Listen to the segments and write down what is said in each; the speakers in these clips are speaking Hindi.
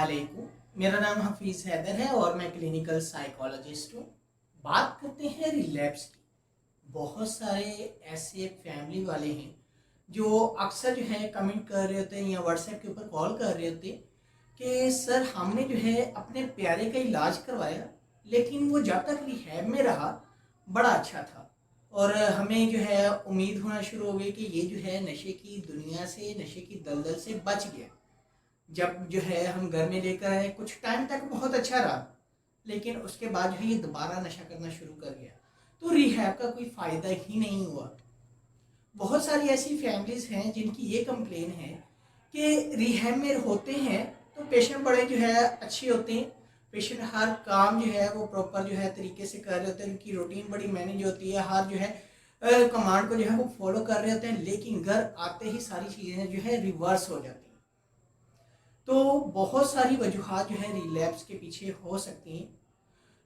अस्सलामुअलैकुम। मेरा नाम हफीज़ हैदर है और मैं क्लिनिकल साइकोलॉजिस्ट हूँ। बात करते हैं रिलैप्स की। बहुत सारे ऐसे फैमिली वाले हैं जो अक्सर जो है कमेंट कर रहे होते हैं या व्हाट्सएप के ऊपर कॉल कर रहे होते हैं कि सर हमने जो है अपने प्यारे का इलाज करवाया, लेकिन वो जब तक रिहैब में रहा बड़ा अच्छा था और हमें जो है उम्मीद होना शुरू हो गई कि ये जो है नशे की दुनिया से, नशे की दलदल से बच गया। जब जो है हम घर में लेकर आए कुछ टाइम तक बहुत अच्छा रहा, लेकिन उसके बाद जो है ये दोबारा नशा करना शुरू कर गया, तो रिहैब का कोई फ़ायदा ही नहीं हुआ। बहुत सारी ऐसी फैमिलीज़ हैं जिनकी ये कंप्लेन है कि रिहैब में होते हैं तो पेशेंट बड़े जो है अच्छे होते हैं, पेशेंट हर काम जो है वो प्रॉपर जो है तरीके से कर रहे होते हैं, उनकी रूटीन बड़ी मैनेज होती है, हर जो है कमांड को जो है वो फॉलो कर रहे होते हैं, लेकिन घर आते ही सारी चीज़ें जो है रिवर्स हो जाती हैं। तो बहुत सारी वजूहात जो है रिलैप्स के पीछे हो सकती हैं,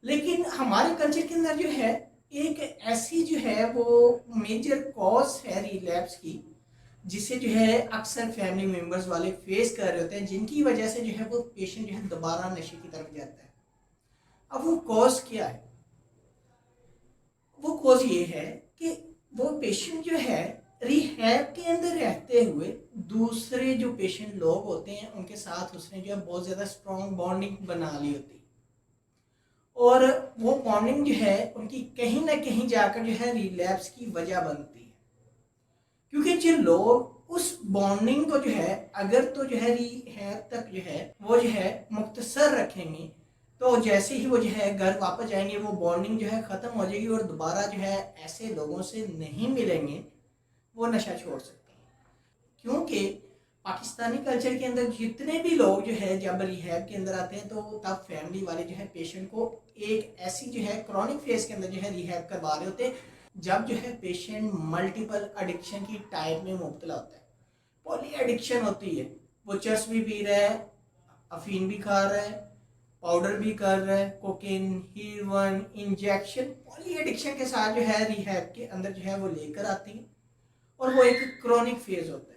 लेकिन हमारे कल्चर के अंदर जो है एक ऐसी जो है वो मेजर कॉज है रिलैप्स की, जिसे जो है अक्सर फैमिली मेंबर्स वाले फेस कर रहे होते हैं, जिनकी वजह से जो है वो पेशेंट जो है दोबारा नशे की तरफ जाता है। अब वो कॉज क्या है? वो कॉज ये है कि वो पेशेंट जो है रिहैब के अंदर रहते हुए दूसरे जो पेशेंट लोग होते हैं उनके साथ उसने जो है बहुत ज़्यादा स्ट्रॉन्ग बॉन्डिंग बना ली होती है, और वो बॉन्डिंग जो है उनकी कहीं ना कहीं जाकर जो है रिलैप्स की वजह बनती है। क्योंकि जो लोग उस बॉन्डिंग को जो है अगर तो जो है रिहैब तक जो है वो जो है मुख्तसर रखेंगे, तो जैसे ही वो जो है घर वापस जाएंगे वो बॉन्डिंग जो है ख़त्म हो जाएगी और दोबारा जो है ऐसे लोगों से नहीं मिलेंगे, वो नशा छोड़ सकते हैं। क्योंकि पाकिस्तानी कल्चर के अंदर जितने भी लोग जो है जब रिहैब के अंदर आते हैं तो तब फैमिली वाले जो है पेशेंट को एक ऐसी जो है क्रॉनिक फेज के अंदर जो है रिहैब करवा रहे होते हैं, जब जो है पेशेंट मल्टीपल एडिक्शन की टाइप में मुब्तला होता है। पॉली एडिक्शन होती है, वो चर्स भी पी रहा है, अफीम भी खा रहा है, पाउडर भी कर रहा है, cocaine, heroine, injection, poly addiction के साथ जो है रिहैब के अंदर जो है वो लेकर आती है और वो एक क्रॉनिक फेज होता है।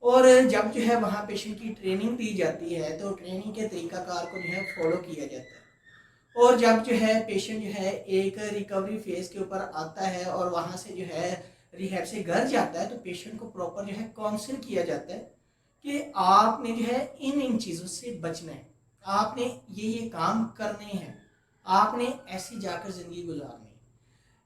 और जब जो है वहाँ पेशेंट की ट्रेनिंग दी जाती है तो ट्रेनिंग के तरीकाकार को जो है फॉलो किया जाता है, और जब जो है पेशेंट जो है एक रिकवरी फेज के ऊपर आता है और वहाँ से जो है रिहैब से घर जाता है, तो पेशेंट को प्रॉपर जो है काउंसिल किया जाता है कि आपने जो है इन चीज़ों से बचना है, आपने ये काम करने हैं, आपने ऐसी जाकर ज़िंदगी गुजारनी है।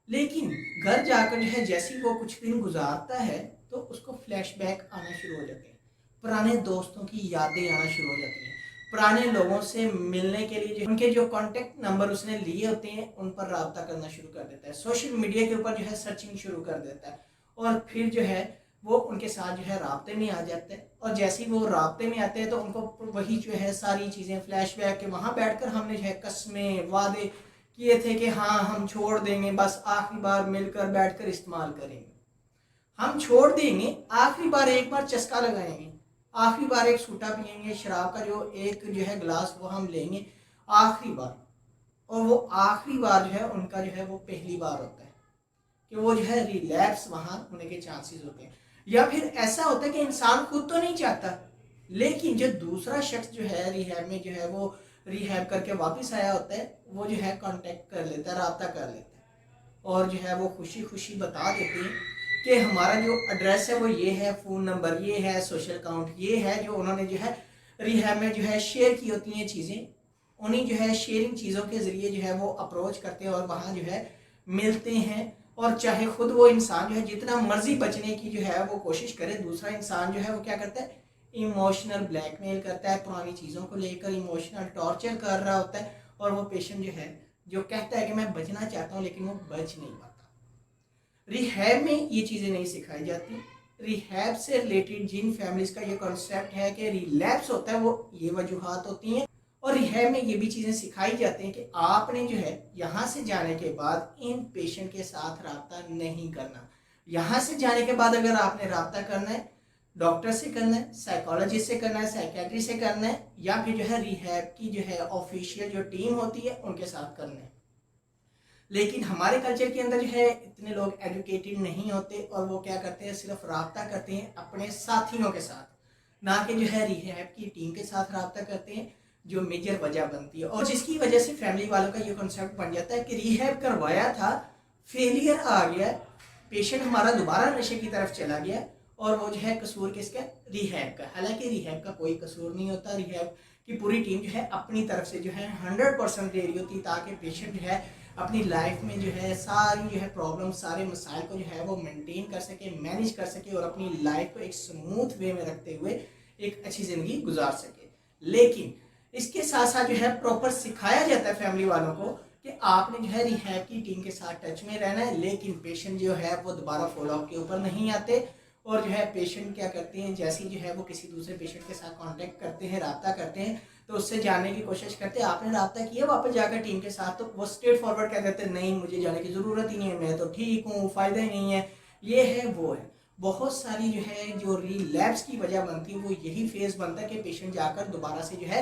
लेकिन घर जाकर जो है जैसे ही वो कुछ दिन गुजारता है तो उसको फ्लैशबैक आना शुरू हो जाते हैं, पुराने दोस्तों की यादें आना शुरू हो जाती हैं, पुराने लोगों से मिलने के लिए जो उनके जो कांटेक्ट नंबर उसने लिए होते हैं उन पर रब्ता करना शुरू कर देता है, सोशल मीडिया के ऊपर जो है सर्चिंग शुरू कर देता है, और फिर जो है वो उनके साथ जो है राब्ते में आ जाते हैं। और जैसे ही वो राब्ते में आते हैं तो उनको वही जो है सारी चीज़ें फ्लैशबैक के वहाँ बैठकर हमने जो है कस्में वादे किए थे कि हाँ हम छोड़ देंगे, बस आखिरी बार मिलकर बैठकर इस्तेमाल करेंगे, हम छोड़ देंगे, आखिरी बार एक बार चस्का लगाएंगे, आखिरी बार एक सूटा पियेंगे, शराब का जो एक जो है गिलास वो हम लेंगे आखिरी बार। और वो आखिरी बार जो है उनका जो है वो पहली बार होता है कि वो जो है रिलैप्स वहाँ होने के चांसेस होते हैं। या फिर ऐसा होता है कि इंसान खुद तो नहीं चाहता, लेकिन जो दूसरा शख्स जो है रिहैब में जो है वो रिहैब करके वापस आया होता है, वो जो है कांटेक्ट कर लेता है, रब्ता कर लेता है, और जो है वो खुशी खुशी बता देते हैं कि हमारा जो एड्रेस है वो ये है, फ़ोन नंबर ये है, सोशल अकाउंट ये है, जो उन्होंने जो है रिहैब में जो है शेयर की होती हैं चीज़ें, उन्हीं जो है शेयरिंग चीज़ों के ज़रिए जो है वो अप्रोच करते हैं और वहाँ जो है मिलते हैं। और चाहे खुद वो इंसान जो है जितना मर्जी बचने की जो है वो कोशिश करे, दूसरा इंसान जो है वो क्या करता है, इमोशनल ब्लैकमेल करता है, पुरानी चीज़ों को लेकर इमोशनल टॉर्चर कर रहा होता है, और वो पेशेंट जो है जो कहता है कि मैं बचना चाहता हूँ लेकिन वो बच नहीं पाता। रिहैब में ये चीज़ें नहीं सिखाई जाती। रिहैब से रिलेटेड जिन फैमिलीज़ का ये कॉन्सेप्ट है कि रिलैप्स होता है, वो ये वजूहात होती हैं, और रिहैब में ये भी चीज़ें सिखाई जाती हैं कि आपने जो है यहाँ से जाने के बाद इन पेशेंट के साथ रब्ता नहीं करना। यहाँ से जाने के बाद अगर आपने रब्ता करना है, डॉक्टर से करना है, साइकोलॉजिस्ट से करना है, साइकेट्री से करना है, या फिर जो है रिहैब की जो है ऑफिशियल जो टीम होती है उनके साथ करना है। लेकिन हमारे कल्चर के अंदर जो है इतने लोग एजुकेटेड नहीं होते, और वो क्या करते हैं, सिर्फ रब्ता करते हैं अपने साथियों के साथ, ना कि जो है रिहैब की टीम के साथ रब्ता करते हैं, जो मेजर वजह बनती है और जिसकी वजह से फैमिली वालों का ये कॉन्सेप्ट बन जाता है कि रिहैब करवाया था, फेलियर आ गया, पेशेंट हमारा दोबारा नशे की तरफ चला गया और वो जो है कसूर किसका, रिहैब का। हालांकि रिहैब का कोई कसूर नहीं होता, रिहैब की पूरी टीम जो है अपनी तरफ से जो है 100% दे रही होती ताकि पेशेंट जो है अपनी लाइफ में जो है सारी जो है प्रॉब्लम, सारे मसाइल को जो है वो मेंटेन कर सके, मैनेज कर सके और अपनी लाइफ को एक स्मूथ वे में रखते हुए एक अच्छी ज़िंदगी गुजार सके। लेकिन इसके साथ साथ जो है प्रॉपर सिखाया जाता है फैमिली वालों को कि आपने जो है रिहैब की टीम के साथ टच में रहना है, लेकिन पेशेंट जो है वो दोबारा फॉलोअप के ऊपर नहीं आते और जो है पेशेंट क्या करते हैं, जैसे ही जो है वो किसी दूसरे पेशेंट के साथ कांटेक्ट करते हैं, रब्ता करते हैं, तो उससे जानने की कोशिश करते हैं आपने रब्ता किया वापस जाकर टीम के साथ, तो वो स्ट्रेट फॉरवर्ड कह देते हैं नहीं मुझे जाने की ज़रूरत ही नहीं है, मैं तो ठीक हूँ, फ़ायदा ही नहीं है, ये है वो है। बहुत सारी जो है जो रिलैप्स की वजह बनती है वो यही फेज बनता है कि पेशेंट जाकर दोबारा से जो है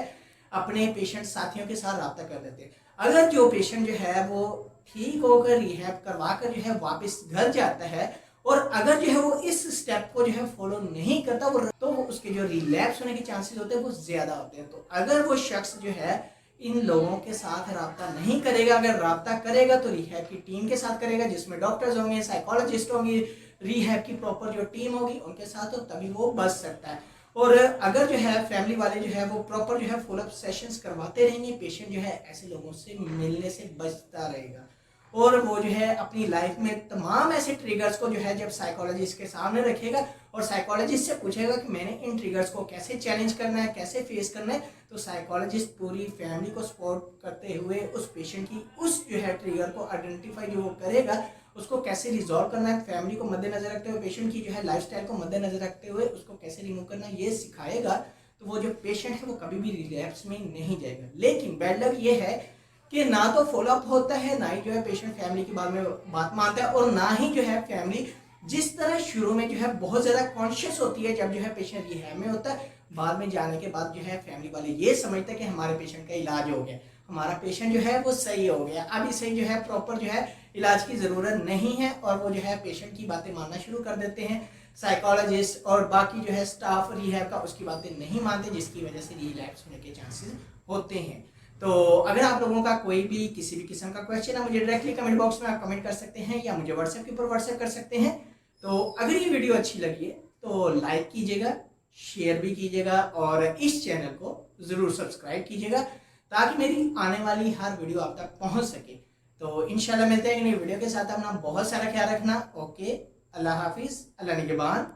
अपने पेशेंट साथियों के साथ रब्ता कर देते हैं। अगर जो पेशेंट जो है वो ठीक होकर रिहैब करवा कर जो है वापस घर जाता है और अगर जो है वो इस स्टेप को जो है फॉलो नहीं करता वो, तो उसके जो रिलैप्स होने के चांसेस होते हैं वो ज्यादा होते हैं। तो अगर वो शख्स जो है इन लोगों के साथ रब्ता नहीं करेगा, अगर रब्ता करेगा तो रिहैब की टीम के साथ करेगा जिसमें डॉक्टर्स होंगे, साइकोलॉजिस्ट होंगे, रिहैब की प्रॉपर जो टीम होगी उनके साथ, तो तभी वो बच सकता है। और अगर जो है फैमिली वाले जो है वो प्रॉपर जो है फॉलोअप सेशंस करवाते रहेंगे, पेशेंट जो है ऐसे लोगों से मिलने से बचता रहेगा और वो जो है अपनी लाइफ में तमाम ऐसे ट्रिगर्स को जो है जब साइकोलॉजिस्ट के सामने रखेगा और साइकोलॉजिस्ट से पूछेगा कि मैंने इन ट्रिगर्स को कैसे चैलेंज करना है, कैसे फेस करना है, तो साइकोलॉजिस्ट पूरी फैमिली को सपोर्ट करते हुए उस पेशेंट की उस जो है ट्रिगर को आइडेंटिफाई जो वो करेगा उसको कैसे रिजॉल्व करना है, फैमिली को मद्देनजर रखते हुए, पेशेंट की जो है लाइफस्टाइल को मद्देनजर रखते हुए उसको कैसे रिमूव करना है, ये सिखाएगा, तो वो जो पेशेंट है वो कभी भी रिलैप्स में नहीं जाएगा। लेकिन बैड लक ये है कि ना तो फॉलोअप होता है, ना ही जो है पेशेंट फैमिली के बारे में बात मानता है और ना ही जो है फैमिली जिस तरह शुरू में जो है बहुत ज़्यादा कॉन्शियस होती है जब जो है पेशेंट रिहैब में होता है, बाद में जाने के बाद जो है फैमिली वाले ये समझते हैं कि हमारे पेशेंट का इलाज हो गया, हमारा पेशेंट जो है वो सही हो गया, अब इसे जो है प्रॉपर जो है इलाज की ज़रूरत नहीं है और वो जो है पेशेंट की बातें मानना शुरू कर देते हैं। साइकोलॉजिस्ट और बाकी जो है स्टाफ रिहैब का उसकी बातें नहीं मानते, जिसकी वजह से रिलैप्स होने के चांसेस होते हैं। तो अगर आप लोगों का कोई भी किसी भी किस्म का क्वेश्चन है मुझे डायरेक्टली कमेंट बॉक्स में आप कमेंट कर सकते हैं या मुझे व्हाट्सएप के ऊपर व्हाट्सएप कर सकते हैं। तो अगर ये वीडियो अच्छी लगी है तो लाइक कीजिएगा, शेयर भी कीजिएगा और इस चैनल को ज़रूर सब्सक्राइब कीजिएगा ताकि मेरी आने वाली हर वीडियो आप तक पहुंच सके। तो इंशाल्लाह मिलते हैं नई वीडियो के साथ, अपना बहुत सारा ख्याल रखना। ओके, अल्लाह हाफिज़, अल्लाह निगहबान।